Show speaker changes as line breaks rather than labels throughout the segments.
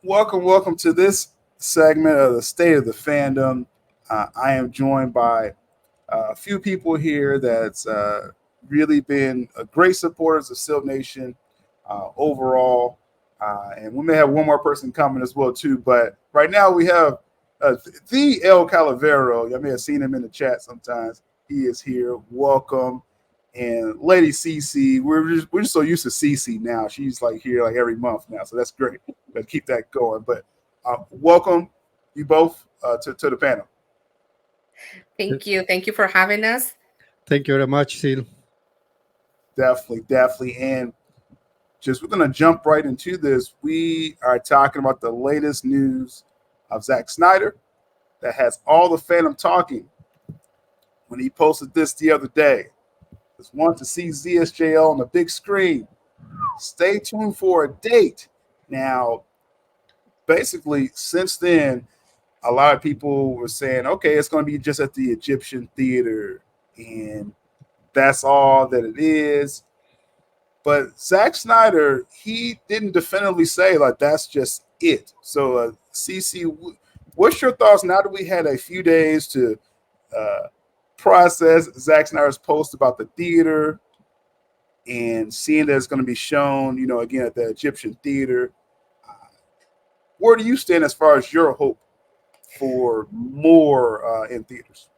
Welcome to this segment of the State of the Fandom. I am joined by a few people here that's really been great supporters of Sil Nation overall, and we may have one more person coming as well too. But right now we have the El Calavero. I may have seen him in the chat sometimes. He is here. Welcome. And Lady CC, we're just so used to CC now. She's like here like every month now, so that's great. Let's keep that going. But welcome you both to the panel.
Thank you. Thank you for having us.
Thank you very much, Sil.
Definitely. And just we're gonna jump right into this. We are talking about the latest news of Zack Snyder that has all the fandom talking when he posted this the other day. Just want to see ZSJL on the big screen. Stay tuned for a date. Now, basically, since then, a lot of people were saying, okay, it's going to be just at the Egyptian theater, and that's all that it is. But Zack Snyder, he didn't definitively say like that's just it. So, CC, what's your thoughts now that we had a few days to uh, process Zack Snyder's post about the theater and seeing that it's going to be shown, again at the Egyptian theater? Where do you stand as far as your hope for more in theaters?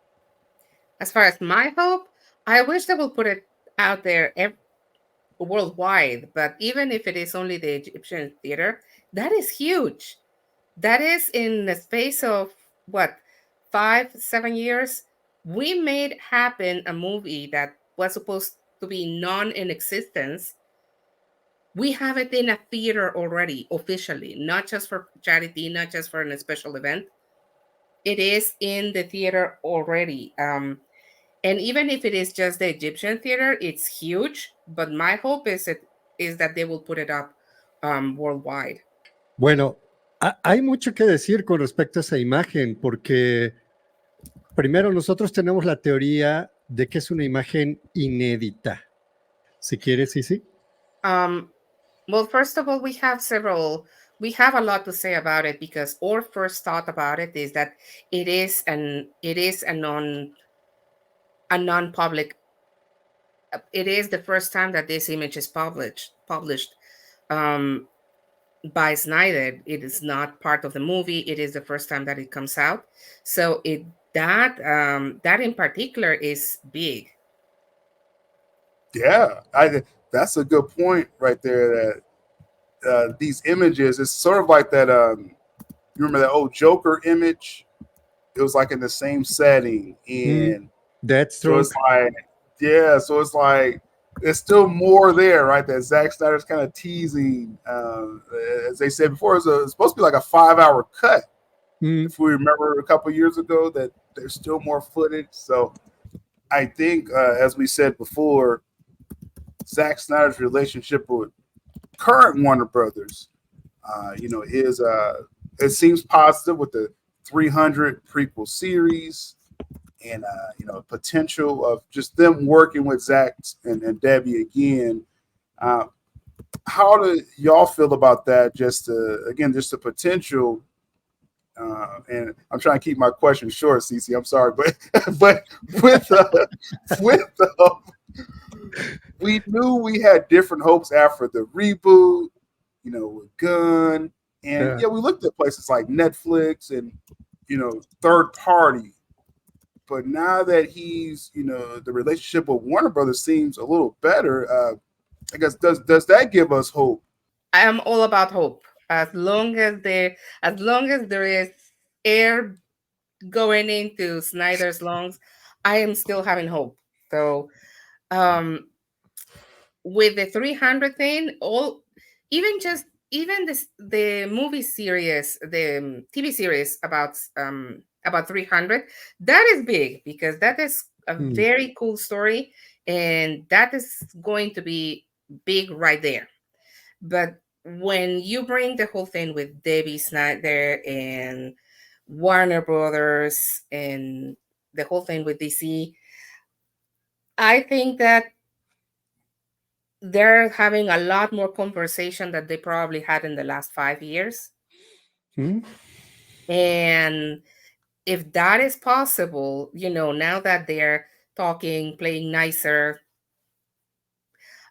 As far as my hope, I wish they will put it out there worldwide. But even if it is only the Egyptian theater, that is huge. That is in the space of what, 5, 7 years. We made happen a movie that was supposed to be non in existence. We have it in a theater already, officially, not just for charity, not just for a special event. It is in the theater already. And even if it is just the Egyptian theater, it's huge. But my hope is that they will put it up worldwide.
Bueno, hay mucho que decir con respecto a esa imagen, porque primero nosotros tenemos la teoría de que es una imagen inédita. Si quieres, sí.
Well, first of all, we have a lot to say about it because our first thought about it is that it is a non-public. It is the first time that this image is published um, by Snyder. It is not part of the movie. It is the first time that it comes out. So that in particular is big.
Yeah, that's a good point right there. That these images, it's sort of like that. You remember that old Joker image? It was like in the same setting, and
That's
so
true.
it's like, yeah, so it's like there's still more there, right? That Zack Snyder's kind of teasing. As they said before, it's supposed to be like a 5-hour cut. If we remember a couple years ago, that there's still more footage. So I think, as we said before, Zack Snyder's relationship with current Warner Brothers, is it seems positive with the 300 prequel series and potential of just them working with Zach and Debbie again. Uh, how do y'all feel about that? Just just the potential. And I'm trying to keep my question short, Cece. I'm sorry, but but with with we knew we had different hopes after the reboot, with Gunn, and we looked at places like Netflix and third party. But now that he's, the relationship with Warner Brothers seems a little better. I guess does that give us hope?
I am all about hope. As long as there is air going into Snyder's lungs, I am still having hope. So, with the 300 thing, even the movie series, the TV series about 300, that is big because that is a very cool story, and that is going to be big right there. But when you bring the whole thing with Debbie Snyder and Warner Brothers and the whole thing with DC, I think that they're having a lot more conversation that they probably had in the last 5 years.
Hmm?
And if that is possible, now that they're talking, playing nicer,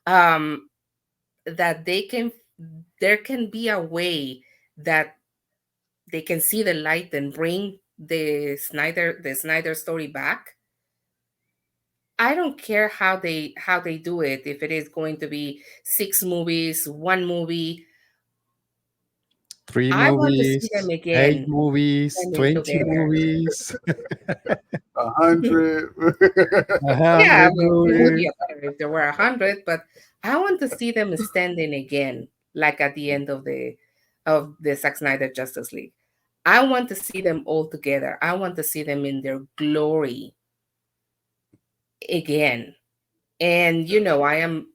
that there can be a way that they can see the light and bring the Snyder story back. I don't care how they do it. If it is going to be 6 movies, 1 movie,
3
I want to see them
movies, 8
again
movies,
standing
20
together.
movies,
100.
Yeah,
100
it would be
movies.
better if there were 100, but I want to see them standing again, like at the end of the Zack Snyder Justice League. I want to see them all together. I want to see them in their glory again. And I am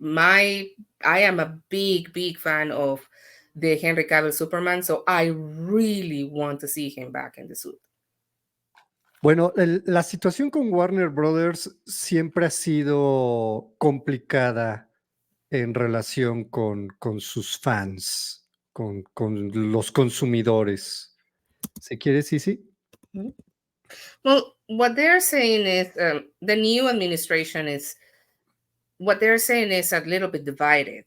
a big fan of the Henry Cavill Superman, so I really want to see him back in the suit.
Bueno, la situación con Warner Brothers siempre ha sido complicada en relación con sus fans, con los consumidores. ¿Se quiere, Sisi?
Mm-hmm. Well, what they're saying is the new administration is what they're saying is a little bit divided.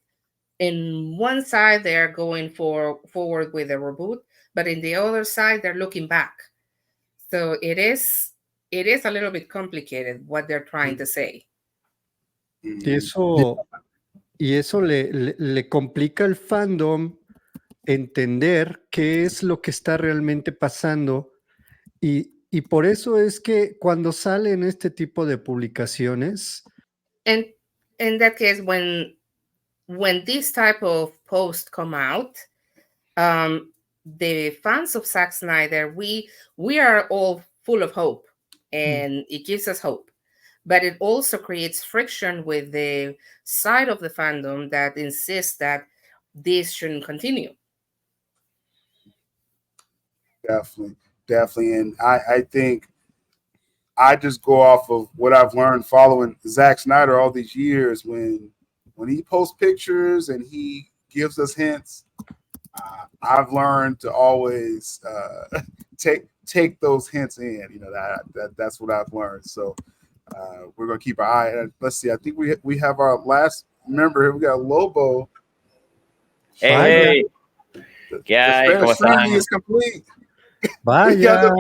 In one side, they're going forward with a reboot, but in the other side, they're looking back. So it is a little bit complicated what they're trying to say.
Y eso le complica al fandom entender qué es lo que está realmente pasando. Y por eso es que cuando salen este tipo de publicaciones.
And in that case, when this type of posts come out, the fans of Zack Snyder, we are all full of hope, and it gives us hope. But it also creates friction with the side of the fandom that insists that this shouldn't continue.
Definitely. And I think I just go off of what I've learned following Zack Snyder all these years. When he posts pictures and he gives us hints, I've learned to always take those hints in. That's what I've learned. So we're gonna keep our eye. Let's see. I think we have our last member here. We got Lobo.
Hey,
¿Qué hay? ¿Cómo están? Is complete.
Vaya.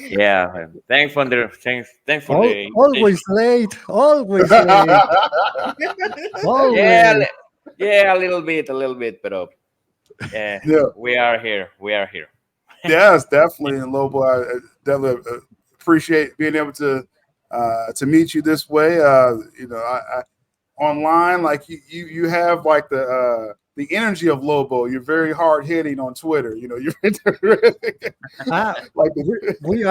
Yeah. Thanks for the
always late. Always late.
Always. Yeah, a little bit, but we are here.
Yes, definitely, and Lobo, I definitely appreciate being able to meet you this way. I online, like you have like the energy of Lobo. You're very hard hitting on Twitter. You're
like we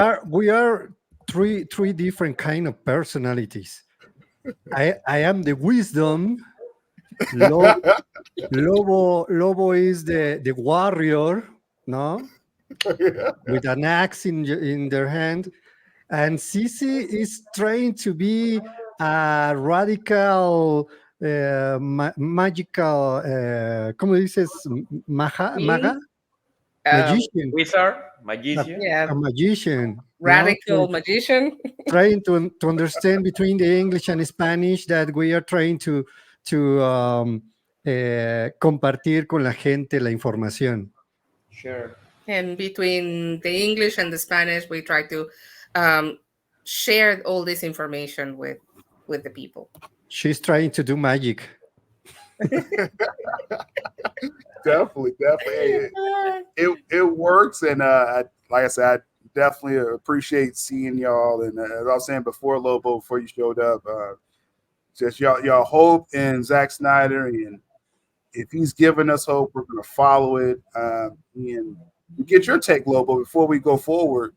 are three different kind of personalities. I am the wisdom. Lobo is the warrior, no? With an axe in their hand, and Sisi is trying to be a radical, magical. ¿Cómo dices? Maga? Magician.
Wizard, magician.
Yeah.
A magician.
Radical magician.
Trying to understand between the English and Spanish that we are trying to compartir con la gente la información.
Sure.
And between the English and the Spanish, we try to share all this information with the people.
She's trying to do magic.
Definitely. It works, and like I said, I definitely appreciate seeing y'all. And as I was saying before, Lobo, before you showed up, just y'all hope in Zack Snyder, and if he's giving us hope, we're going to follow it. And get your take, Lobo, before we go forward.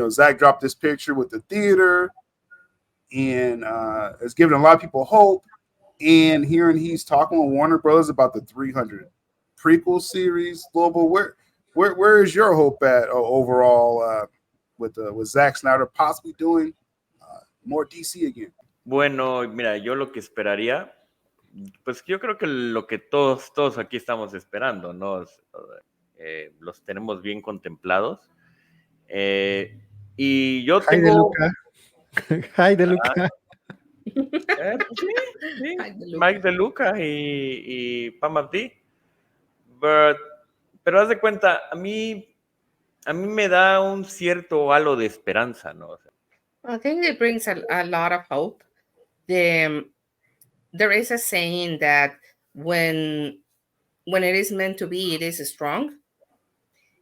Zack dropped this picture with the theater, and it's giving a lot of people hope. And hearing he's talking with Warner Brothers about the 300 prequel series, Lobo, where is your hope at overall with Zack Snyder possibly doing more DC again?
Bueno, mira, yo lo que esperaría, pues yo creo que lo que todos aquí estamos esperando, ¿no? los tenemos bien contemplados. Y yo
Hi de
tengo...
Luca. Hi de Luca.
Pues sí,
Ay, de Luca.
Mike De Luca y Pam Abdi. Pero haz de cuenta, a mí me da un cierto halo de esperanza, ¿no? O sea,
I think it brings a lot of hope. There is a saying that when it is meant to be, it is strong.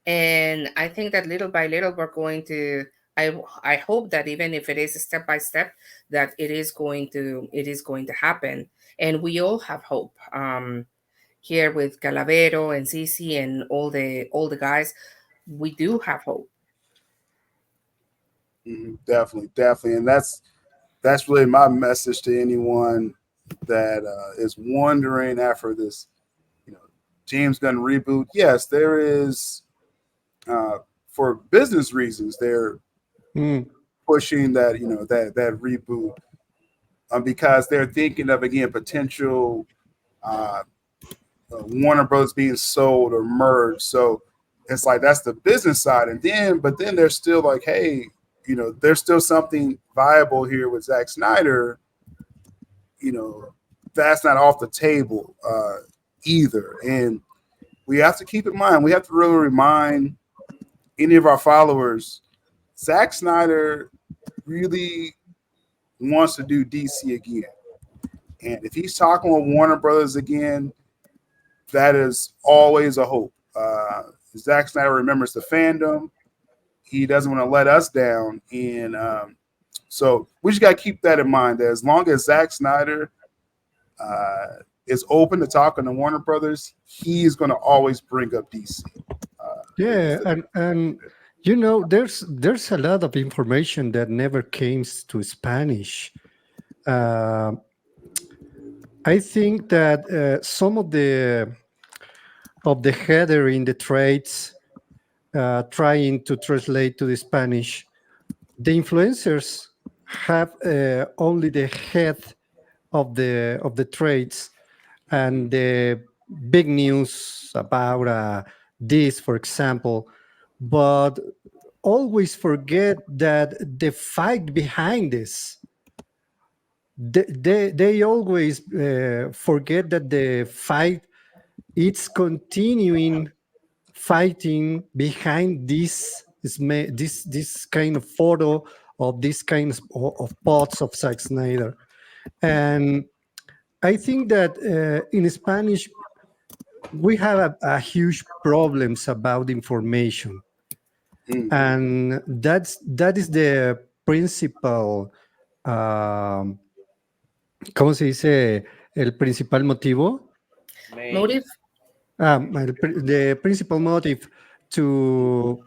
And I think that little by little we're going to. I hope that even if it is step by step, that it is going to happen. And we all have hope. Here with Calavero and Cici and all the guys, we do have hope.
Definitely, and that's really my message to anyone that is wondering after this, James Gunn reboot. Yes, there is, for business reasons, they're pushing that that reboot, because they're thinking of, again, potential Warner Bros. Being sold or merged. So it's like that's the business side, but then they're still like, hey, there's still something viable here with Zack Snyder. That's not off the table either. And we have to keep in mind, we have to really remind any of our followers, Zack Snyder really wants to do DC again. And if he's talking with Warner Brothers again, that is always a hope. Zack Snyder remembers the fandom. He doesn't want to let us down. And so we just got to keep that in mind, that as long as Zack Snyder is open to talking to Warner Brothers, he is going to always bring up DC.
And there's a lot of information that never came to Spanish. I think that some of the header in the trades, trying to translate to the Spanish, the influencers have only the head of the trades, and the big news about this, for example, but always forget that the fight behind this. They always forget that the fight, it's continuing fighting behind this kind of photo of this kind of pots of Zack Snyder. And I think that in Spanish we have a huge problems about information. And that is the principal, ¿cómo se dice? El principal motivo.
Motive.
The principal motive to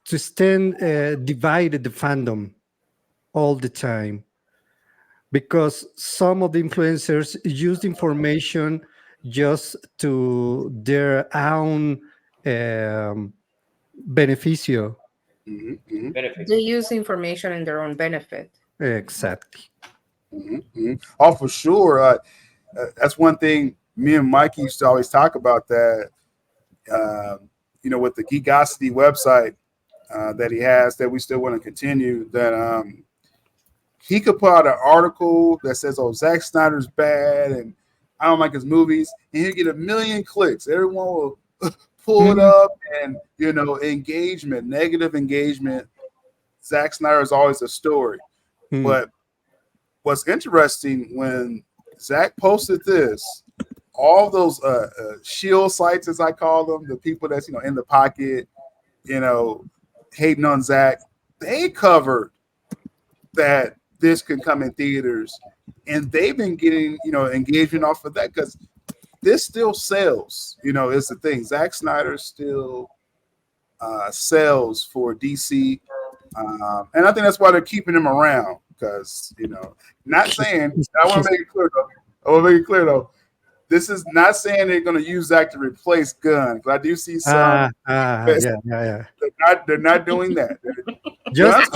stand divided the fandom all the time, because some of the influencers use information just to their own beneficio.
They use information in their own benefit.
Exactly.
Oh, for sure. That's one thing me and Mikey used to always talk about, that with the Geekosity website that he has, that we still want to continue, that he could put out an article that says, oh, Zack Snyder's bad and I don't like his movies, and he'll get 1 million clicks. Everyone will pull it up, and engagement, negative engagement. Zack Snyder is always a story. But what's interesting, when Zack posted this, all those shield sites, as I call them, the people that's in the pocket, hating on Zack, they covered that this can come in theaters, and they've been getting engagement off of that, because this still sells. It's the thing. Zack Snyder still sells for DC, and I think that's why they're keeping him around. Because not saying, I want to make it clear though. This is not saying they're going to use Zack to replace Gunn. Because I do see some.
Yeah.
They're not doing that.
Just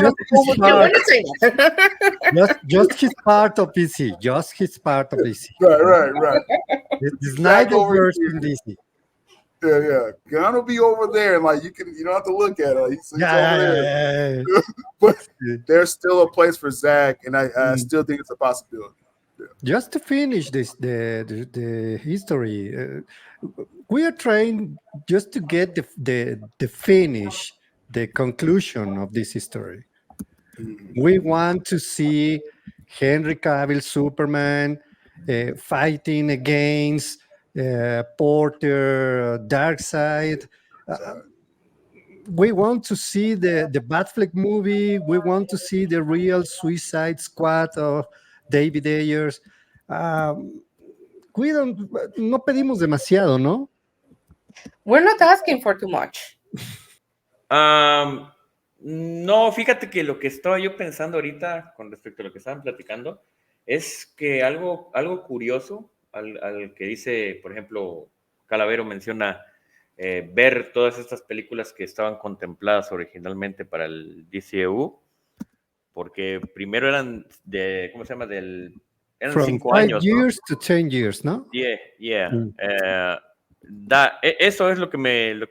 his part of DC. Just his part of DC.
Right.
The Snyderverse in DC.
Yeah. Gunn will be over there, and like you don't have to look at it. Like, he's over there.
Yeah.
But there's still a place for Zach, and I
Mm.
still think it's a possibility.
Just to finish the history, we are trying just to get the finish, the conclusion of this history.
Mhm.
We want to see Henry Cavill Superman fighting against Porter Darkseid.
So,
We want to see the Batfleck movie. We want to see the real Suicide Squad of David Ayers. Um, we don't, no pedimos demasiado, ¿no?
We're not asking for too much.
No, fíjate que lo que estaba yo pensando ahorita con respecto a lo que estaban platicando es que algo curioso al que dice, por ejemplo, Calavero menciona ver todas estas películas que estaban contempladas originalmente para el DCEU, porque primero eran ¿cómo se llama? Eran
From
5
5
años, ¿no?
years to 10 years, ¿no?
Yeah.
Mm.
Eso es lo que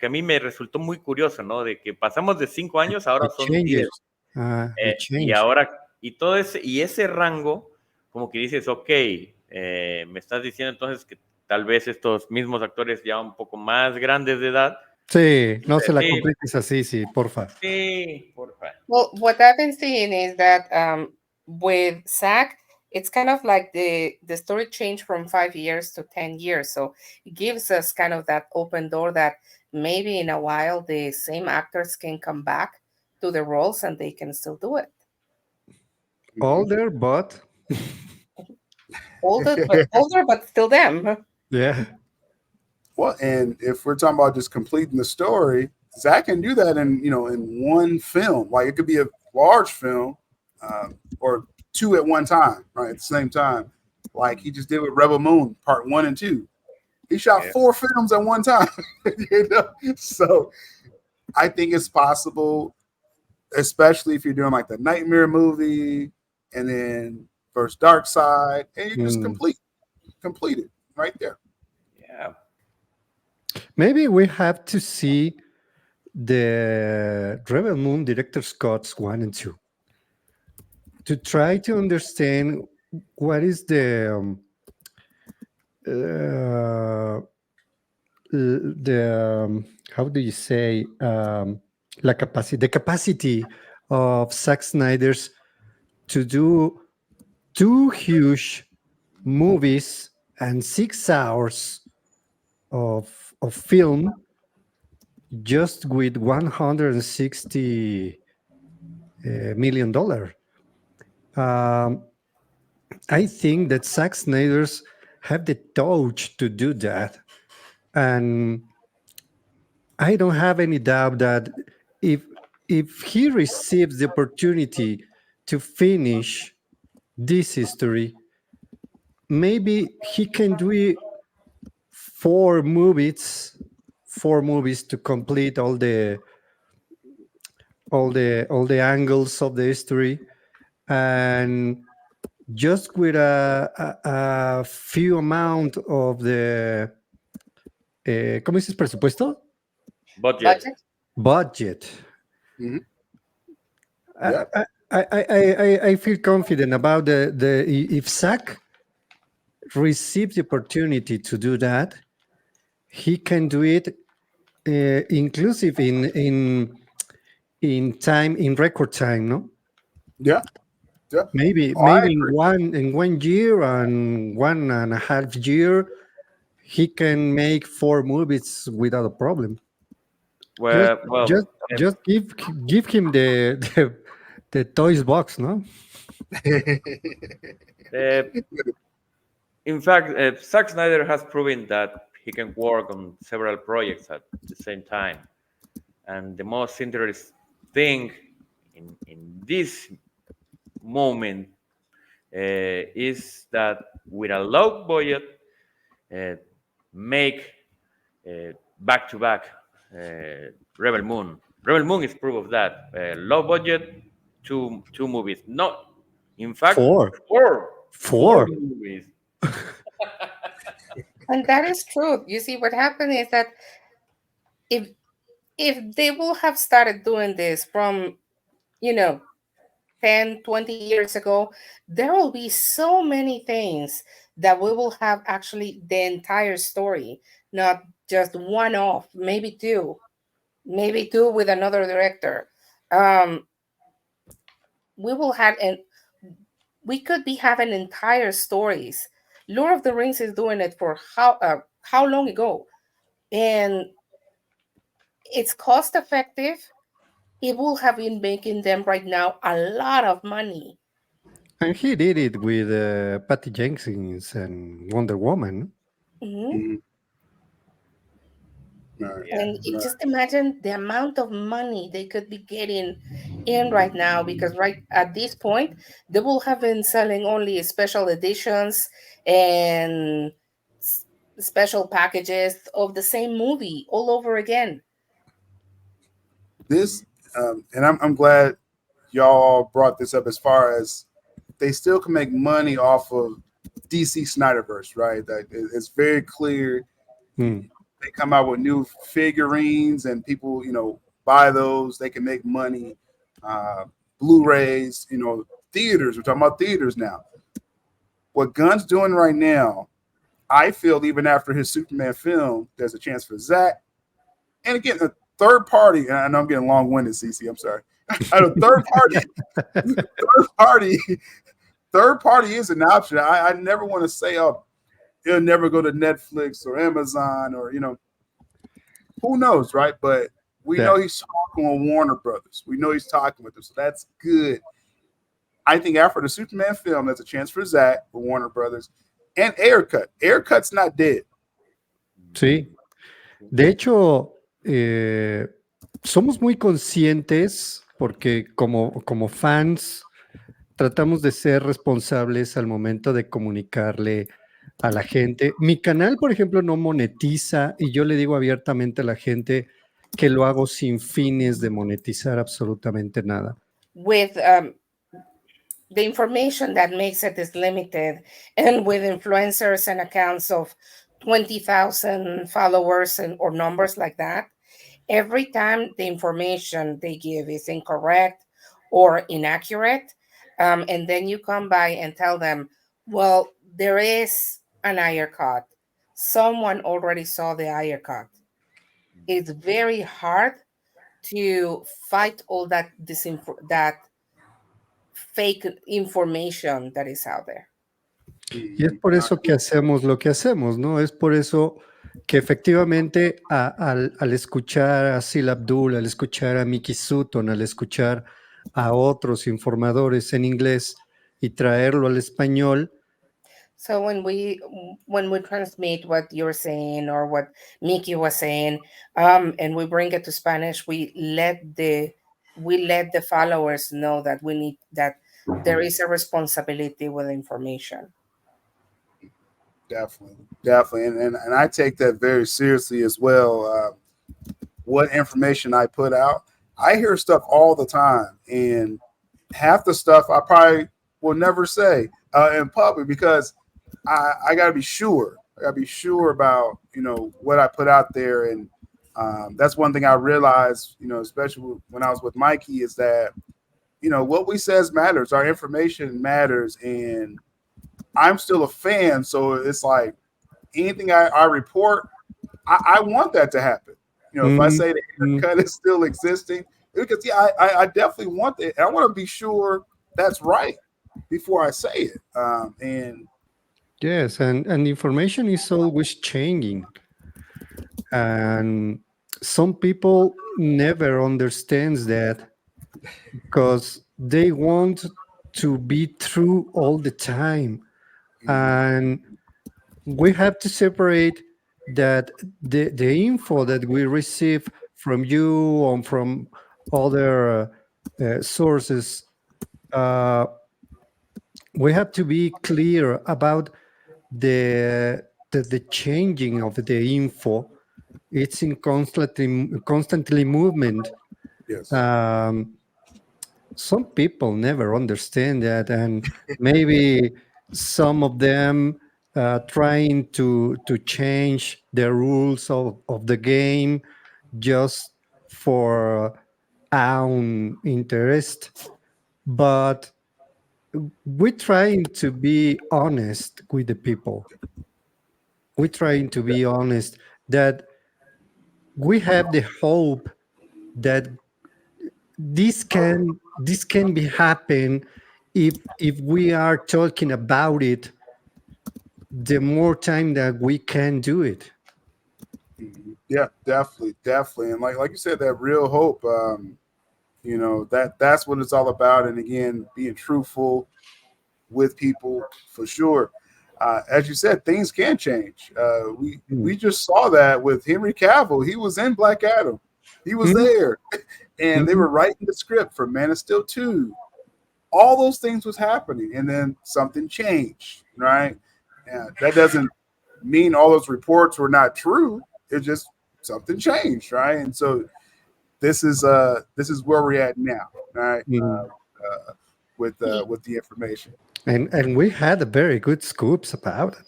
a mí me resultó muy curioso, ¿no? De que pasamos de 5 años, ahora
The
son 10.
changes. The
Y
change.
ahora, y todo ese rango, como que dices, ok, me estás diciendo entonces que tal vez estos mismos actores ya un poco más grandes de edad.
Sí, no se la
Sí.
compliques así, sí, porfa.
Sí, porfa.
Well, what I've been seeing is that with Zack, it's kind of like the story changed from 5 years to 10 years. So it gives us kind of that open door that maybe in a while the same actors can come back to the roles and they can still do it.
Older, but
Older, but still them.
yeah.
well, and if we're talking about just completing the story, Zach can do that in one film. Like it could be a large film, or two at one time, right at the same time, like he just did with Rebel Moon Part 1 and 2. He shot 4 films at one time. So I think it's possible, especially if you're doing like the Nightmare movie and then first Dark Side, and you just complete it right there.
Yeah.
Maybe we have to see the Rebel Moon director's cuts 1 and 2 to try to understand what is the how do you say the capacity of Zack Snyder's to do 2 huge movies and 6 hours of film just with $160 million. I think that Zack Snyder's have the touch to do that, and I don't have any doubt that if he receives the opportunity to finish this history, maybe he can do 4 movies to complete all the angles of the history, and just with a few amount of the ¿cómo dices presupuesto? Budget.
Mm-hmm.
Yeah. I feel confident about the if Zack receives the opportunity to do that, he can do it inclusive in time, in record time, no?
Yeah.
Maybe in 1 year and 1.5 year, he can make 4 movies without a problem.
Well,
just give him the toys box, no?
In fact, Zack Snyder has proven that he can work on several projects at the same time. And the most interesting thing in this moment is that with a low budget, make back-to-back Rebel Moon. Rebel Moon is proof of that. Low budget, two movies. No, in fact,
4
movies.
And that is true. You see, what happened is that if they will have started doing this from, 10, 20 years ago, there will be so many things that we will have actually the entire story, not just one off, maybe two with another director. We will have, and we could be having entire stories. Lord of the Rings is doing it for how long ago, and it's cost effective. It will have been making them right now a lot of money.
And he did it with Patty Jenkins and Wonder Woman.
Mhm.
Mhm. Right.
Yeah.
And
Right.
just imagine the amount of money they could be getting in right now, because right at this point, they will have been selling only special editions and special packages of the same movie all over again.
This, and I'm glad y'all brought this up as far as they still can make money off of DC Snyderverse, right? That it's very clear.
Mm.
They come out with new figurines and people, buy those. They can make money. Blu-rays, theaters. We're talking about theaters now. What Gunn's doing right now, I feel even after his Superman film, there's a chance for Zack. And again, a third party, and I know I'm getting long-winded, CC, I'm sorry. A third party is an option. I never want to say, oh, it'll never go to Netflix or Amazon or, who knows, right? But we know he's talking with Warner Brothers. We know he's talking with them, so that's good. I think after the Superman film, there's a chance for Zack, for Warner Brothers, and Aircut. Aircut's not dead.
Sí. De hecho, somos muy conscientes porque como fans tratamos de ser responsables al momento de comunicarle a la gente. Mi canal, por ejemplo, no monetiza y yo le digo abiertamente a la gente que lo hago sin fines de monetizar absolutamente nada.
With the information that makes it is limited, and with influencers and accounts of 20,000 followers or numbers like that, every time the information they give is incorrect or inaccurate, and then you come by and tell them, well, there is an higher cut. Someone already saw the higher cut. It's very hard to fight all that that fake information that is out there.
Y es por eso que hacemos lo que hacemos, ¿no? Es por eso que efectivamente al escuchar a sylabdul, al escuchar a Mickey Sutton, al escuchar a otros informadores en inglés y traerlo al español.
So when we transmit what you're saying or what Mickey was saying, and we bring it to Spanish, we let the followers know that there is a responsibility with information.
Definitely, and I take that very seriously as well. What information I put out, I hear stuff all the time, and half the stuff I probably will never say in public because I got to be sure. I got to be sure about what I put out there, and that's one thing I realized. Especially when I was with Mikey, is that what we says matters. Our information matters, and I'm still a fan, so it's like anything I report, I want that to happen. If I say the cut is still existing, because I definitely want it. I want to be sure that's right before I say it. And
yes, and information is always changing, and some people never understands that because they want to be true all the time. And we have to separate that the info that we receive from you or from other sources, we have to be clear about the changing of the info. It's in constantly movement.
yes.
Some people never understand that, and maybe some of them trying to change the rules of the game just for own interest, but we're trying to be honest with the people. We're trying to be honest that we have the hope that this can be happen if we are talking about it the more time that we can do it.
Yeah, definitely, and like you said, that real hope. That's what it's all about. And again, being truthful with people for sure. As you said, things can change. We just saw that with Henry Cavill. He was in Black Adam. He was there, and they were writing the script for Man of Steel 2. All those things was happening, and then something changed, right? And that doesn't mean all those reports were not true. It's just something changed, right? And so this is where we're at now, right? With the information.
And we had a very good scoops about it.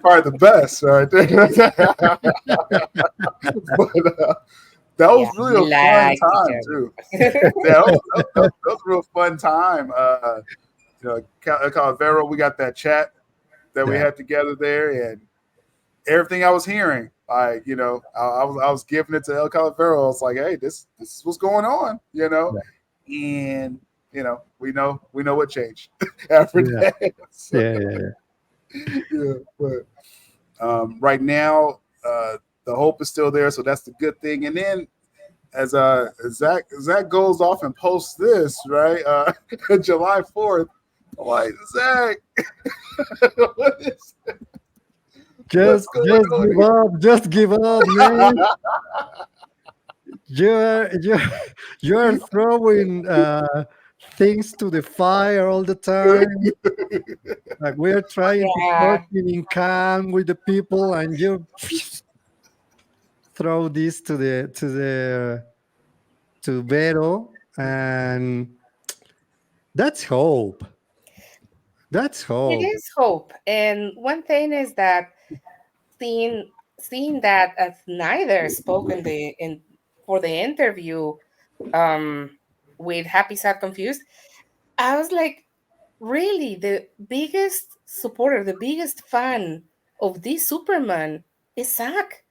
Probably the best, right? But that was really a fun time too. That was a real fun time. Calavero, we got that chat that we had together there, and everything I was hearing, I was giving it to El Calavero. I was like, hey, this is what's going on, and we know what changed after that. So, but right now, the hope is still there, so that's the good thing. And then as Zack goes off and posts this, right, July 4th, I'm like, Zack, what is that?
Just give up. Just give up, man. You're throwing things to the fire all the time. Like we're trying to work in calm with the people, and you throw this to Vero, and that's hope. That's hope.
It is hope. And one thing is that seeing that Snyder spoke for the interview with Happy Sad Confused, I was like, really, the biggest supporter, the biggest fan of this Superman is Zack.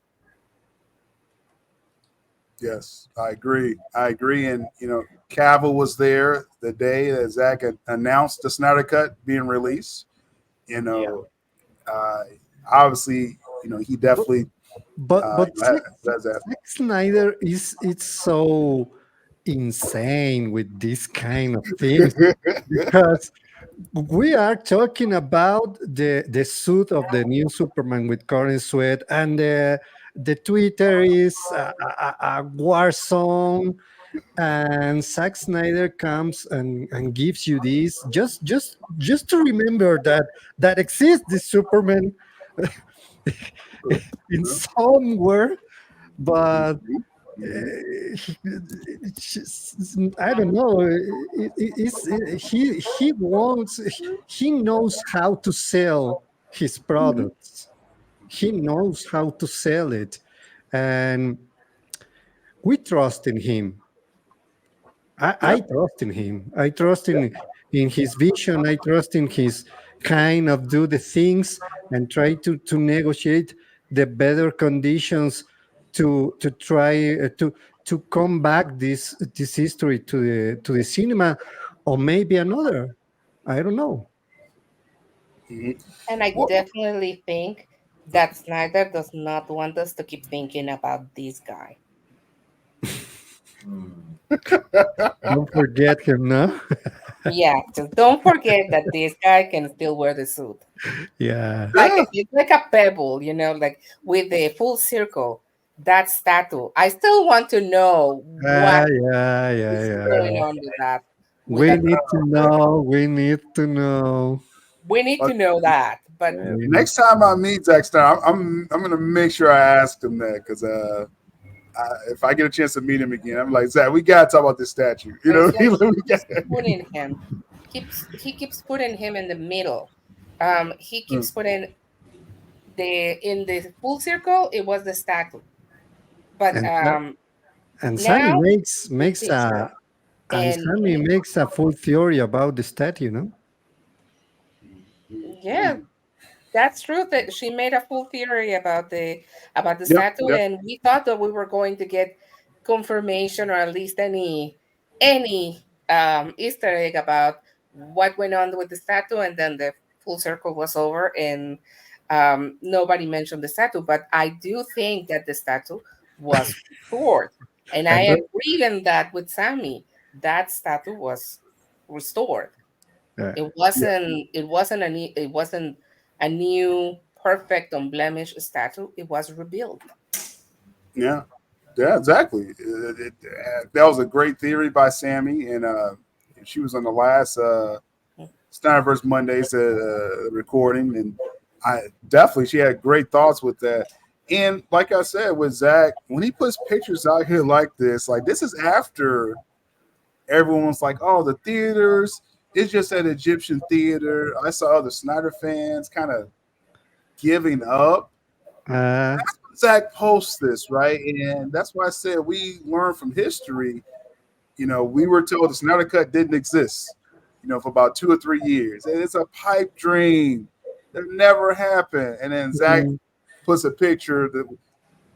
Yes, I agree. And Cavill was there the day that Zack announced the Snyder Cut being released. Obviously, he definitely.
But Zack Snyder it's so insane with this kind of things because we are talking about the suit of the new Superman with current sweat, and the Twitter is a war song, and Zack Snyder comes and gives you this just to remember that exists this Superman in somewhere, but I don't know. He knows how to sell his products. He knows how to sell it, and we trust in him. I trust in him. I trust in his vision. I trust in his kind of do the things and try to negotiate the better conditions to try to come back this history to the cinema, or maybe another. I don't know.
And I definitely think that Snyder does not want us to keep thinking about this guy.
Don't forget him, no?
Yeah, just don't forget that this guy can still wear the suit.
Yeah.
It's like a pebble, like with the full circle. That statue. I still want to know what is going on with that.
We need to know. We need to know.
We need to know that. But
next time I meet Zack Snyder, I'm gonna make sure I ask him that, because if I get a chance to meet him again, I'm like, Zack, we gotta talk about this statue.
Putting him. He keeps putting him in the middle. He keeps putting in the full circle, it was the statue. But
And and Sammy
now
makes
picture. And
Sammy makes a full theory about the statue, no?
yeah, that's true that she made a full theory about the
Yep,
statue,
yep.
and we thought that we were going to get confirmation or at least any Easter egg about what went on with the statue, and then the full circle was over, and nobody mentioned the statue. But I do think that the statue was restored, and I
And
agreed in that with Sammy. That statue was restored.
uh,
Yeah,
It wasn't a new perfect unblemished statue. It was rebuilt.
yeah, yeah, exactly. That was a great theory by Sammy, and she was on the last Snyderverse Mondays recording, and I definitely she had great thoughts with that. And like I said with Zach, when he puts pictures out here like this is after everyone's like, "Oh, the theaters, it's just an Egyptian theater." I saw other Snyder fans kind of giving up.
uh,
Zach posts this, right? And that's why I said we learn from history. We were told the Snyder Cut didn't exist, for about 2 or 3 years. And it's a pipe dream that never happened. And then Zach
mhm,
puts a picture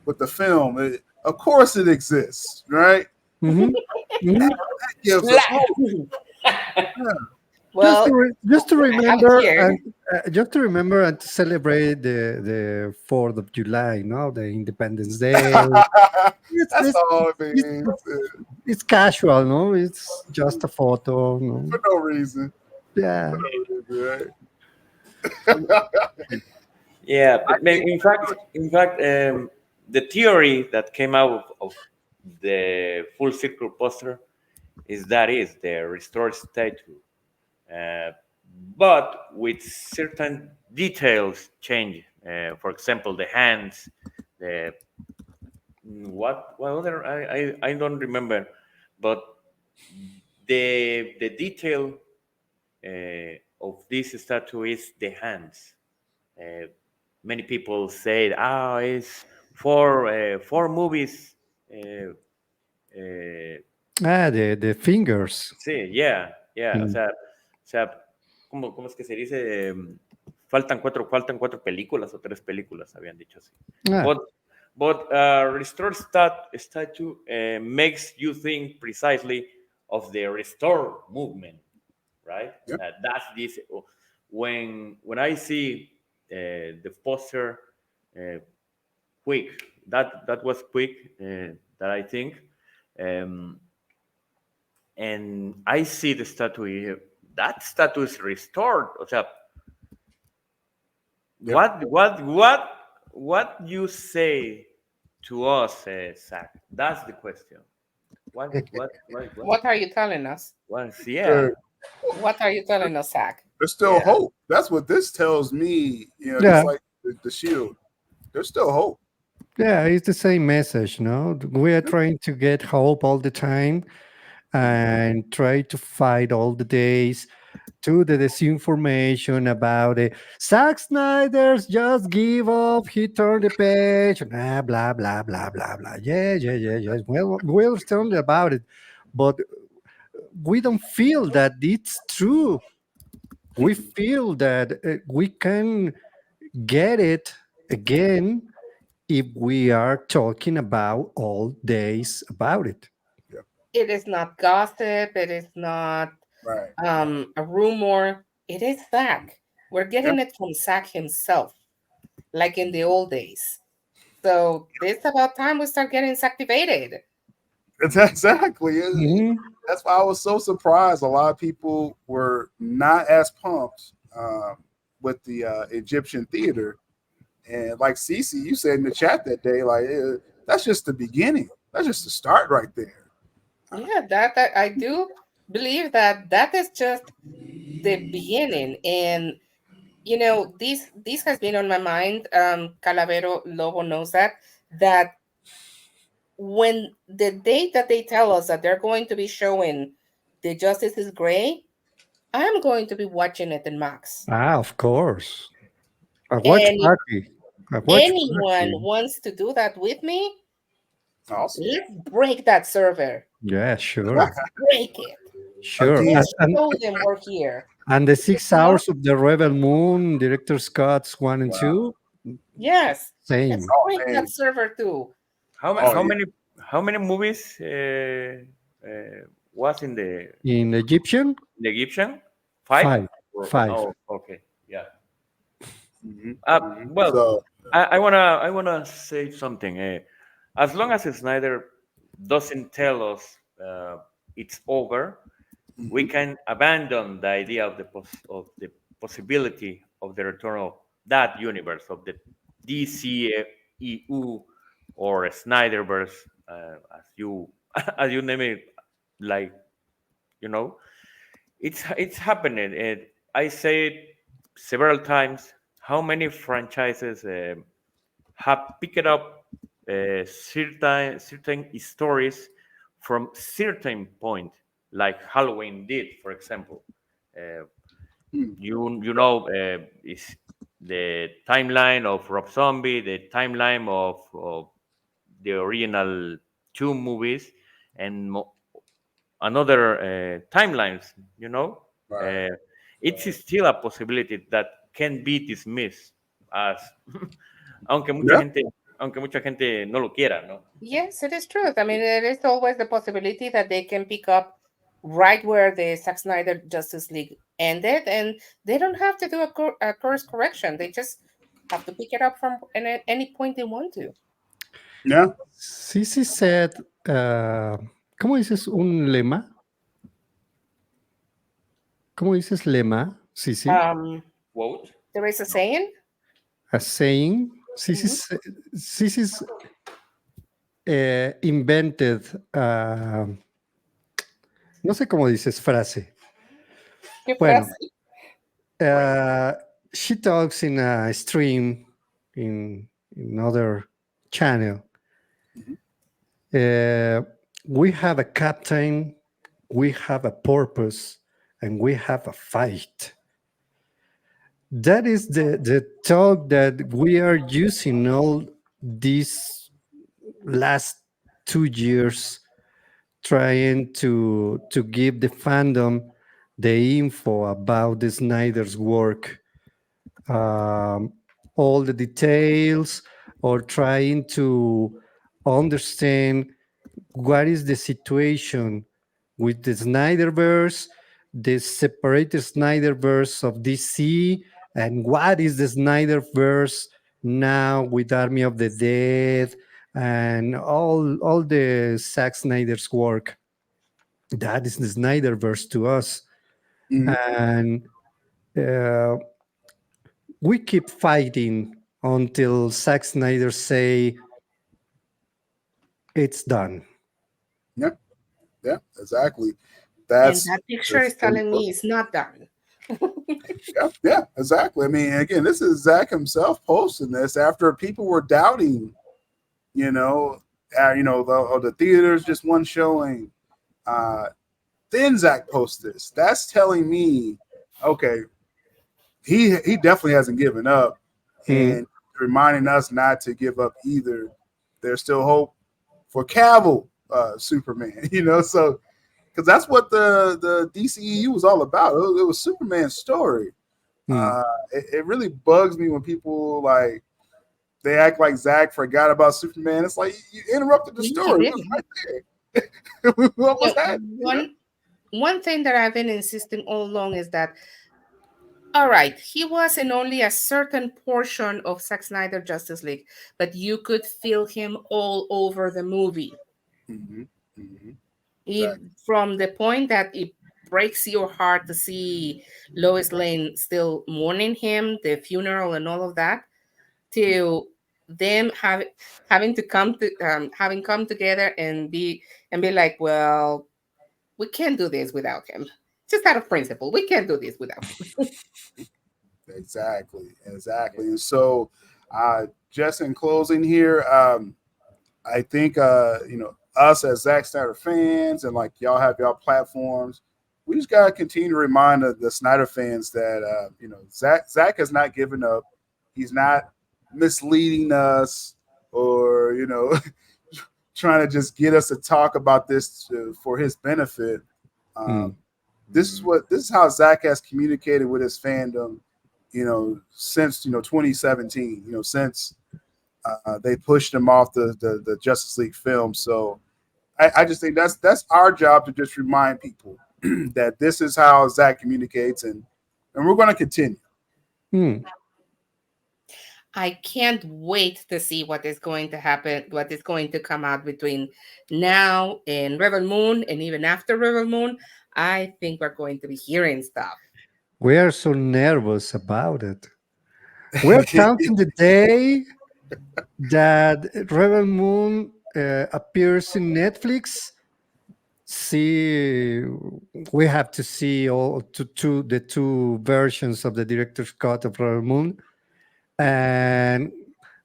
with the film. Of course it exists, right?
mhm, mhm.
That gives us hope. Yeah.
Well,
Just to
I have it
remember
here.
and just to remember and to celebrate the 4th of July, no, the Independence Day. It's
That's
it's,
all it
it's
means
it's casual, no? It's just a photo, no?
for no reason. For
Yeah.
no reason,
Yeah, but in fact, the theory that came out of the full circle poster is the restored statue, uh, but with certain details change. For example, the hands, the what other I don't remember, but the detail of this statue is the hands. Uh, Many people say, it's four movies. Uh, uh,
The fingers.
sí, yeah. O
Mm.
sea, ¿cómo es que se dice? Faltan cuatro películas o tres películas, habían dicho así.
Ah,
But restore statue makes you think precisely of the restore movement, right?
yeah.
That's this. When I see the poster, uh, quick. That was quick. That I think, um, and I see the statue here. That statue is restored. O sea,
Yep.
what you say to us, Zach? That's the question. What?
What are you telling us?
Yeah,
What are you telling us, Zach?
There's still
yeah.
hope. That's what this tells me. Just
yeah,
like the shield. There's still hope.
yeah, it's the same message, no? We are trying to get hope all the time and try to fight all the days to the disinformation about it. Zack Snyder's just give up. He turned the page. Blah blah blah blah blah blah. Yeah. Well, we understand about it, but we don't feel that it's true. We feel that we can get it again if we are talking about all days about it.
Yeah.
It is not gossip. It is not
Right.
a rumor. It is Zach. We're
Yeah.
getting it from Zach himself, like in the old days. So it's about time we start getting activated.
It's exactly.
Mhm.
That's why I was so surprised. A lot of people were not as pumped with the Egyptian theater. And like Cece, you said in the chat that day, like that's just the beginning. That's just the start right there.
Yeah, that I do believe that that is just the beginning. And this has been on my mind. Calavero Lobo knows that when the date that they tell us that they're going to be showing the Justice is Gray, I'm going to be watching it in Max.
Ah, of course. A watch
And
party. I've watched
anyone
Bucky.
wants to do that with me,
Awesome.
let's break that server.
Yeah, sure,
Let's break it.
sure.
Again,
Let's show them we're here.
And the 6
You know?
hours of the Rebel Moon, Director's Cuts 1 and
Wow.
2,
Yes.
same.
Let's
Oh,
break
man.
that server too.
How,
Oh,
how
yeah.
many how many movies was in
In Egyptian,
the Egyptian? Five?
5.
Or-
5.
Oh, okay. Yeah.
Mhm,
Uh,
mhm.
well,
So,
I wanna say something. As long as Snyder doesn't tell us it's over, we
mhm.
can abandon the idea of of the possibility of the return of that universe of the DCEU or Snyderverse, as you as you name it, like you know, it's happening. I say it several times. How many franchises have picked up certain stories from certain point, like Halloween did, for example. Uh,
Hmm.
you know is the timeline of Rob Zombie, the timeline of the original two movies, and another timelines. You know,
Right.
uh, it's still a possibility that can be dismissed as aunque mucha
Yeah.
gente aunque mucha gente no lo quiera, ¿no?
Yes, it is true. I mean, there is always the possibility that they can pick up right where the Zack Snyder Justice League ended, and they don't have to do a course correction. They just have to pick it up from any point they want to.
Yeah.
Sisi said, ¿cómo dices un lema? ¿Cómo dices lema, Sisi?
Quote.
There is a saying.
A saying. Sisi's invented, no sé cómo dices frase.
¿Qué
Bueno,
frase?
she talks in a stream in another channel. We have a captain, we have a purpose, and we have a fight. That is the talk that we are using all these last 2 years, trying to give the fandom the info about the Snyder's work, all the details, or trying to understand what is the situation with the Snyderverse, the separated Snyderverse of DC, and what is the Snyderverse now with Army of the Dead and all the Zack Snyder's work. That is the Snyderverse to us.
Mhm.
And we keep fighting until Zack Snyder say it's done.
Yeah. Yeah. Exactly.
And
That's
that picture is telling me it's not done.
Yeah, yeah, exactly. I mean, again, this is Zach himself posting this after people were doubting, the theaters just one showing. Then Zach posts this. That's telling me, okay, he definitely hasn't given up, and reminding us not to give up either. There's still hope for Cavill, Superman. So because that's what the DCEU was all about. It was Superman's story. It really bugs me when people they act like Zach forgot about Superman. It's like you interrupted the story. It was right there. What was that?
One thing that I've been insisting all along is that, all right, he was in only a certain portion of Zack Snyder Justice League, but you could feel him all over the movie.
Mm-hmm. Mm-hmm.
Exactly. From the point that it breaks your heart to see Lois Lane still mourning him, the funeral and all of that, to them having come together and be like, well, we can't do this without him. Just out of principle, we can't do this without him.
Exactly. And so, just in closing here, I think us as Zack Snyder fans and y'all have y'all platforms, we just gotta continue to remind the Snyder fans that Zack has not given up. He's not misleading us or, trying to just get us to talk about this for his benefit. This is how Zack has communicated with his fandom, since 2017. Since they pushed him off the Justice League film. So I just think that's our job to just remind people that this is how Zack communicates, and we're going to continue.
I can't wait to see what is going to happen, what is going to come out between now and Rebel Moon, and even after Rebel Moon. I think we're going to be hearing stuff.
We are so nervous about it. We're counting the day that Rebel Moon appears in Netflix. We have to see all the two versions of the director's cut of Rebel Moon, and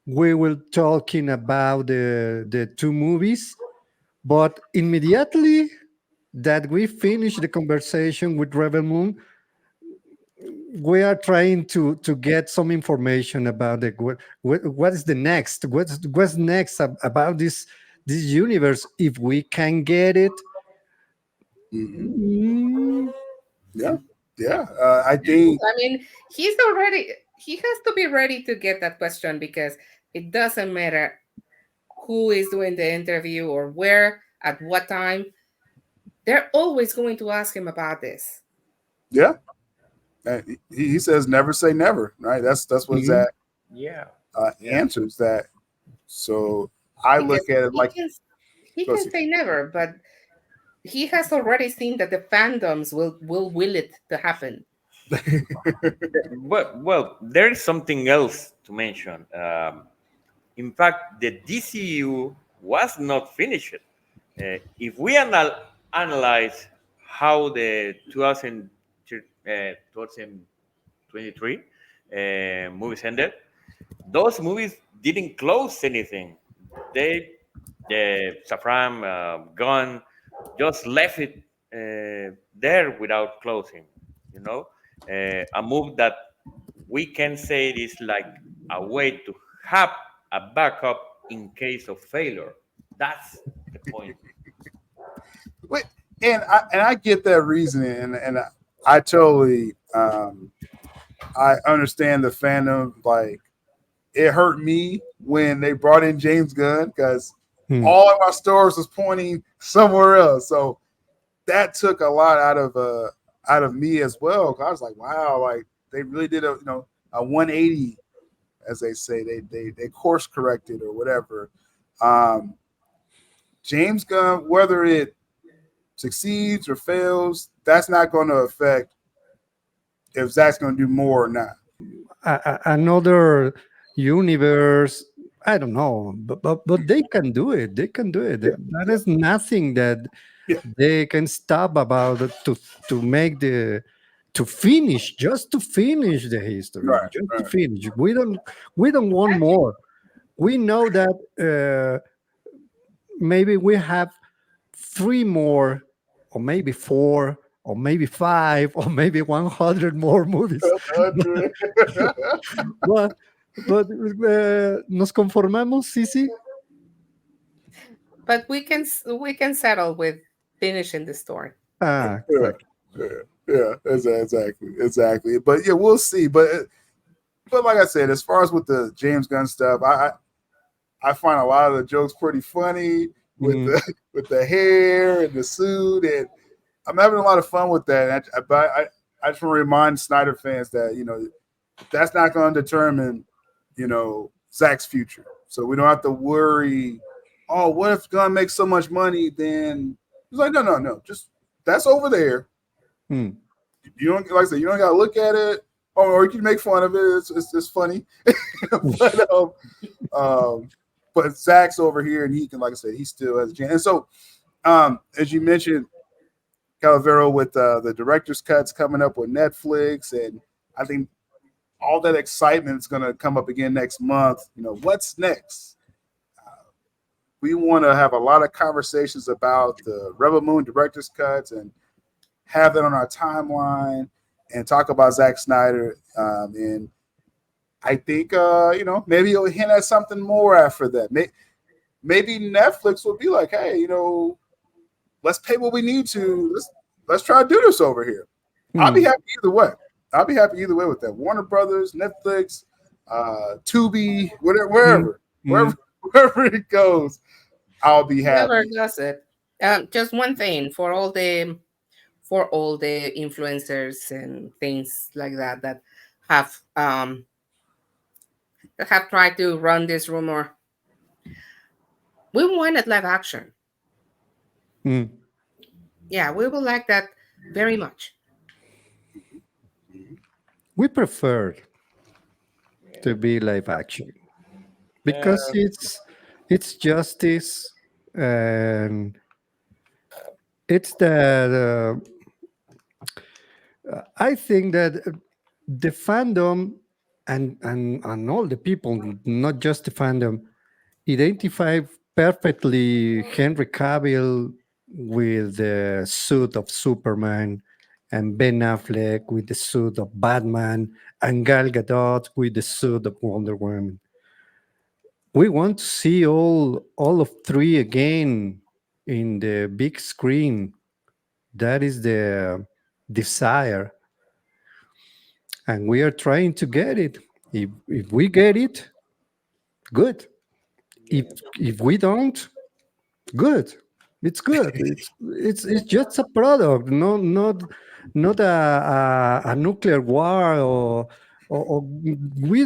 we will talking about the two movies. But immediately that we finish the conversation with Rebel Moon, we are trying to get some information about what is the next, what's next about this universe, if we can get it.
Yeah. I think.
I mean, he has to be ready to get that question, because it doesn't matter who is doing the interview or where, at what time. They're always going to ask him about this.
Yeah. He says never say never, right? That's what Zack answers that. So I look at it like
he can say never, but he has already seen that the fandoms will it to happen.
Well, there is something else to mention. In fact, the DCU was not finished. If we analyze how the 2023 movies ended, those movies didn't close anything. Safran, Gunn just left it there without closing. A move that we can say is like a way to have a backup in case of failure. That's the point.
Wait, and I get that reasoning, and I totally I understand the fandom. Like, it hurt me when they brought in James Gunn, because all of my stores was pointing somewhere else. So that took a lot out of me as well. I was like, wow, like they really did a 180, as they say. They course corrected or whatever. James Gunn, whether it succeeds or fails, that's not going to affect if Zack's going to do more or not.
Another universe, I don't know, but they can do it. They can do it. Yeah. That is nothing that they can stop about it to finish the history.
Right,
to finish. We don't want more. We know that maybe we have 3 more, or maybe 4, or maybe 5, or maybe 100 more movies. but nos conformamos, sí.
But we can settle with finishing the story.
Exactly.
Yeah, exactly. But yeah, we'll see. But like I said, as far as with the James Gunn stuff, I find a lot of the jokes pretty funny with the hair and the suit, and I'm having a lot of fun with that. But I just want to remind Snyder fans that that's not going to determine Zack's future. So we don't have to worry. Oh, what if Gunn makes so much money? Then he's like, no, just that's over there. You don't, like I said, you don't got to look at it, or you can make fun of it. It's funny, but Zack's over here, and he can, like I said, he still has a chance. And so, as you mentioned, Calavero, with the director's cuts coming up with Netflix, and I think all that excitement is going to come up again next month. What's next? We want to have a lot of conversations about the Rebel Moon director's cuts and have that on our timeline and talk about Zack Snyder. And I think maybe he'll hint at something more after that. Maybe Netflix will be like, hey, let's pay what we need to. Let's try to do this over here. I'll be happy either way. I'll be happy either way with that. Warner Brothers, Netflix, Tubi, whatever, wherever it goes, I'll be
Whoever
happy.
does it. Just one thing for all the influencers and things like that have tried to run this rumor. We wanted live action. Yeah, we would like that very much.
We prefer to be live action because it's justice, and it's I think that the fandom and all the people, not just the fandom, identify perfectly Henry Cavill with the suit of Superman, and Ben Affleck with the suit of Batman, and Gal Gadot with the suit of Wonder Woman. We want to see all of three again in the big screen. That is the desire, and we are trying to get it. If we get it, good. If we don't, good. It's good. It's just a product, not a nuclear war, or we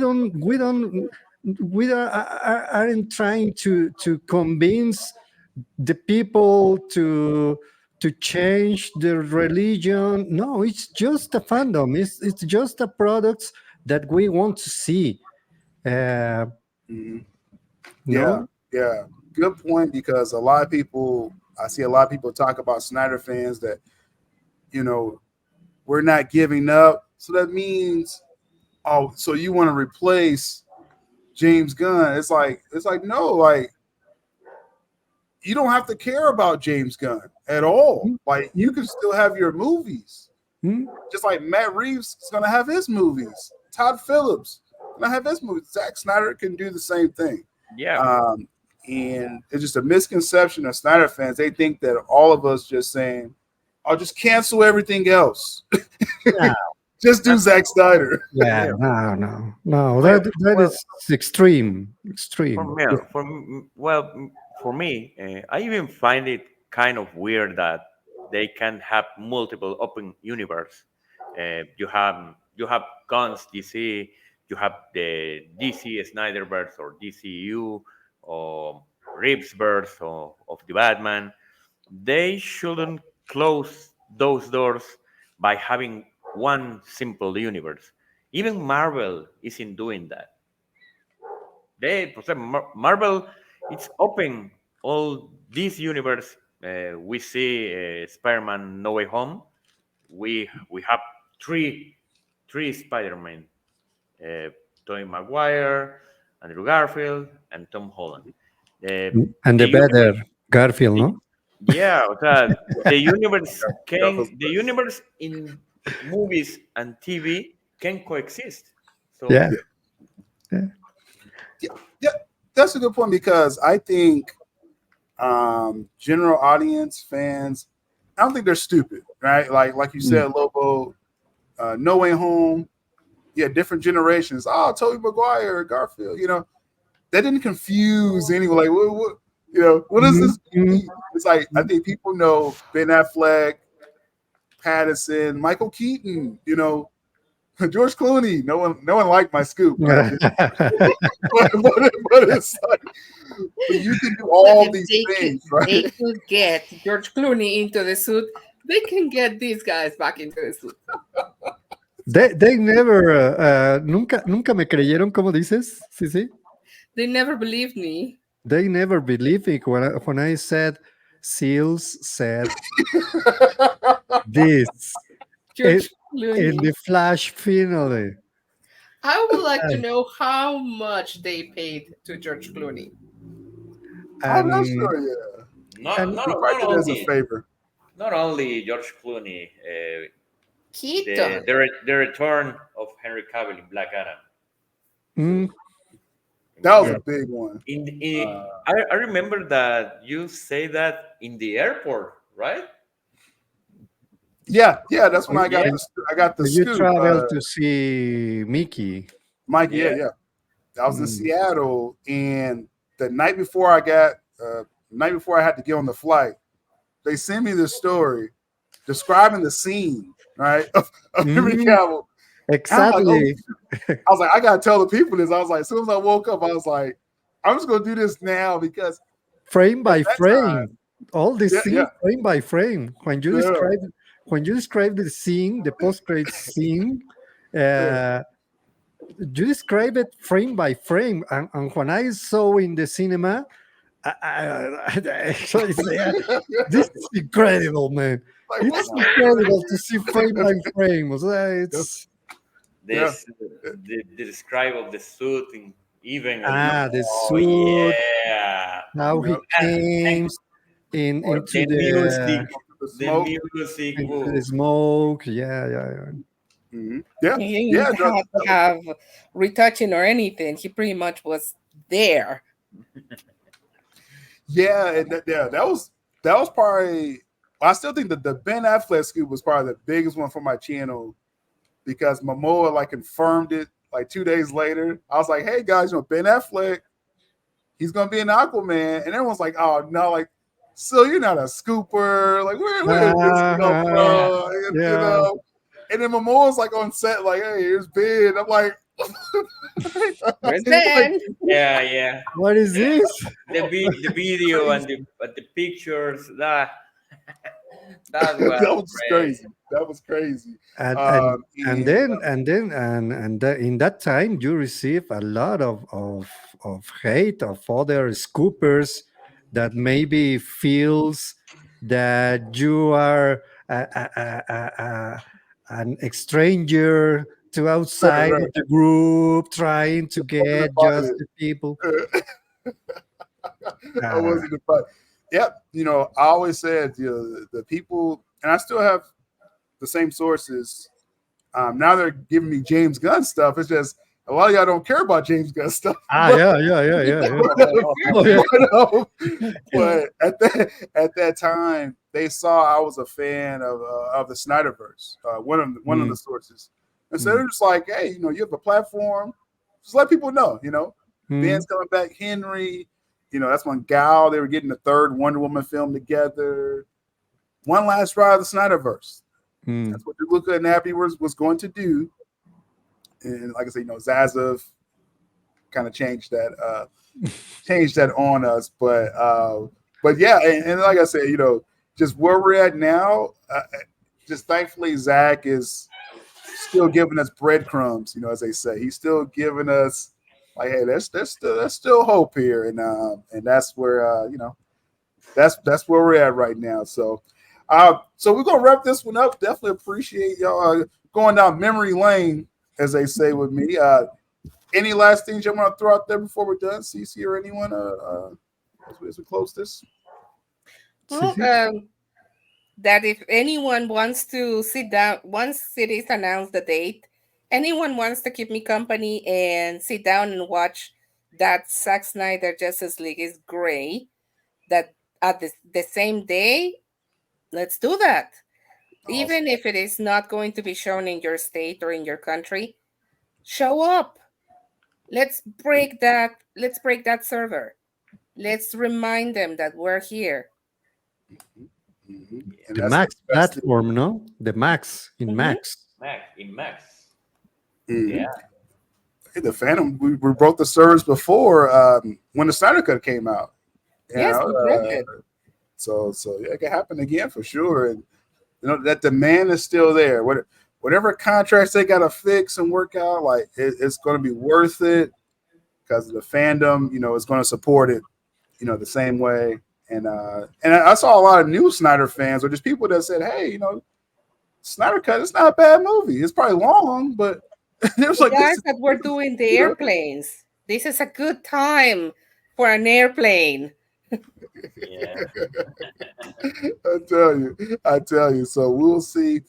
aren't trying to convince the people to change their religion. No, it's just a fandom. It's just a product that we want to see.
Mhm.
No?
Yeah. Good point, because I see a lot of people talk about Snyder fans that, we're not giving up. So that means, so you want to replace James Gunn. It's like no, like you don't have to care about James Gunn at all. Like you can still have your movies. Just like Matt Reeves is gonna have his movies. Todd Phillips gonna have his movies. Zack Snyder can do the same thing.
Yeah.
And it's just a misconception of Snyder fans. They think that all of us just saying, "I'll just cancel everything else."
Yeah.
Just do Zack Snyder.
Yeah, no. That is extreme.
For me, I even find it kind of weird that they can have multiple open universe. You have Guns DC, you have the DC Snyderverse or DCU or Reevesverse of the Batman. They shouldn't close those doors by having one simple universe. Even Marvel isn't doing that. Marvel, it's open all this universe. We see Spider-Man No Way Home. We have three Spider-Man: Tobey Maguire, Andrew Garfield, and Tom Holland.
And the better
universe,
Garfield, no?
yeah, o sea,
Garfield's
the universe in movies and TV can coexist. So
Yeah.
Yeah, that's a good point, because I think general audience fans, I don't think they're stupid, right? Like you said, Lobo, No Way Home, different generations. Oh, Tobey Maguire, Garfield, that didn't confuse anyone. Like, what does this mean? It's like, I think people know Ben Affleck, Pattinson, Michael Keaton, George Clooney. No one liked my scoop, right? but it's like, but you can do all these things, right?
They could get George Clooney into the suit. They can get these guys back into the suit.
They never, nunca me creyeron, como dices, sí.
They never believed me.
They never believed me when I said Seals said this
George Clooney.
in the Flash finale.
I would like to know how much they paid to George Clooney.
I'm not sure. Yeah,
not
as a
only
favor.
not only George Clooney,
Keaton.
the return of Henry Cavill in Black Adam.
Mm,
That was
Yeah.
a big one.
I remember that you say that in the airport, right?
Yeah, that's when I got
Yeah.
the
you
scoop.
travel to see Mickey.
Mike,
Yeah.
yeah. I was in
Mm.
Seattle, and the night before I had to get on the flight, they sent me this story describing the scene, right, of Henry
Mm,
Cavill. And I'm like, oh,
exactly.
I was like, I gotta tell the people this. I was like, as soon as I woke up, I was like, I'm just gonna do this now because
Frame
at
by
that time,
frame. All the
yeah,
scene frame by frame.
yeah,
When you describe the scene, the post-credit scene,
yeah.
you describe it frame by frame. And when I saw in the cinema, I actually said, this is incredible, man.
Like,
It's
what's
incredible to see frame by frame. It's
Yeah.
The describe of the suit in even
the
oh
suit,
yeah.
how he
Yep.
came
Or
into
The music,
the
the
smoke.
music.
into the
Whoa.
smoke. Yeah.
Yeah,
He
yeah.
didn't have to have retouching or anything. He pretty much was there.
Yeah, and that was probably. I still think that the Ben Affleck scoop was probably the biggest one for my channel because Momoa like confirmed it like 2 days later. I was like, hey guys, Ben Affleck, he's gonna be an Aquaman, and everyone's like, oh no, like, so you're not a scooper, like where did this come
Yeah.
from? And,
Yeah.
and then Momoa's like on set, like, hey, here's Ben. I'm like,
Where's
like,
Ben?
Yeah.
What is this?
The video and the pictures that
that
was
was just
great.
crazy. That was crazy.
and and
Um,
and
and
then in that time you receive a lot of hate of other scoopers that maybe feels that you are an stranger to outside
right.
of the group trying to get just the people.
I
uh,
wasn't but yep, I always said the people, and I still have the same sources. Now they're giving me James Gunn stuff. It's just a lot of y'all don't care about James Gunn stuff.
yeah. Oh, yeah.
But at that time, they saw I was a fan of the Snyderverse. One of the sources, and so they're just like, hey, you have a platform, just let people know. Ben's coming back, Henry. That's when Gal, they were getting the third Wonder Woman film together. One last ride of the Snyderverse. That's what Luca and Nappy was going to do. And like I said, Zazev kind of changed that on us. But yeah, and like I said, just where we're at now, just thankfully Zach is still giving us breadcrumbs, as they say. He's still giving us like, hey, there's still hope here, and that's where that's where we're at right now. So we're gonna wrap this one up. Definitely appreciate y'all going down memory lane, as they say with me. Any last things you want to throw out there before we're done, CC or anyone? As we close this.
Well, that if anyone wants to sit down, once it is announced the date, anyone wants to keep me company and sit down and watch that Zack Snyder Justice League is great, that at the same day, let's do that.
Awesome.
Even if it is not going to be shown in your state or in your country, show up. Let's break that server. Let's remind them that we're here.
And
the
that's
Max
the best
platform, no? The Max in Max.
Max.
thing.
Yeah.
Hey, the Phantom, we broke the servers before when the SnyderCut came out.
Yes, we broke it.
So yeah, it can happen again for sure. And that demand is still there. Whatever contracts they got to fix and work out, like it's going to be worth it because the fandom, is going to support it, the same way. And I saw a lot of new Snyder fans or just people that said, hey, SnyderCut, it's not a bad movie. It's probably long, but it was like
guys that we're doing the airplanes. This is a good time for an airplane.
Yeah.
I tell you. So we'll see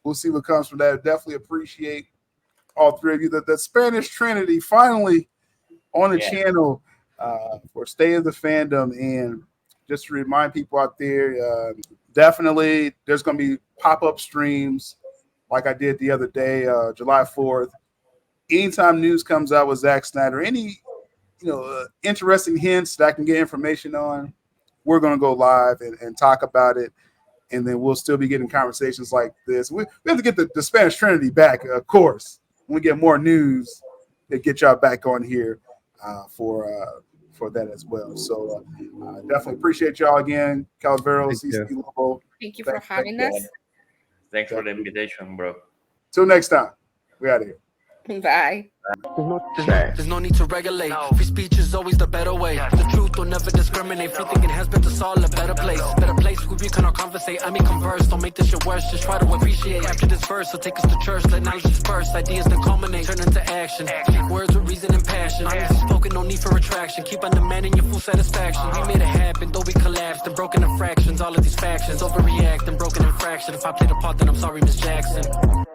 what comes from that. Definitely appreciate all three of you. The Spanish Trinity finally on the channel for State of the Fandom. And just to remind people out there, definitely there's going to be pop-up streams like I did the other day, July 4th. Anytime news comes out with Zack Snyder, any interesting hints that I can get information on, we're going to go live and talk about it. And then we'll still be getting conversations like this. We have to get the Spanish Trinity back, of course. When we get more news, to get y'all back on here for that as well. So definitely appreciate y'all again, Calavero, CC Lobo.
Thank you for having us.
Thanks for the invitation, bro.
Till next time, we out of here.
Bye.
There's no need to regulate. Free speech is always the better way. The truth will never discriminate. Free thinking has been to all a better place. Better place where we cannot conversate. I mean, converse. Don't make this shit worse. Just try to appreciate. After this verse, so take us to church. Let knowledge disperse. Ideas that culminate. Turn into action. Speak words with reason and passion. Honestly spoken, no need for retraction. Keep on demanding your full satisfaction. We made it happen, though we collapsed and broken in fractions. All of these factions overreact and broken in fractions. If I played a part, then I'm sorry, Miss Jackson.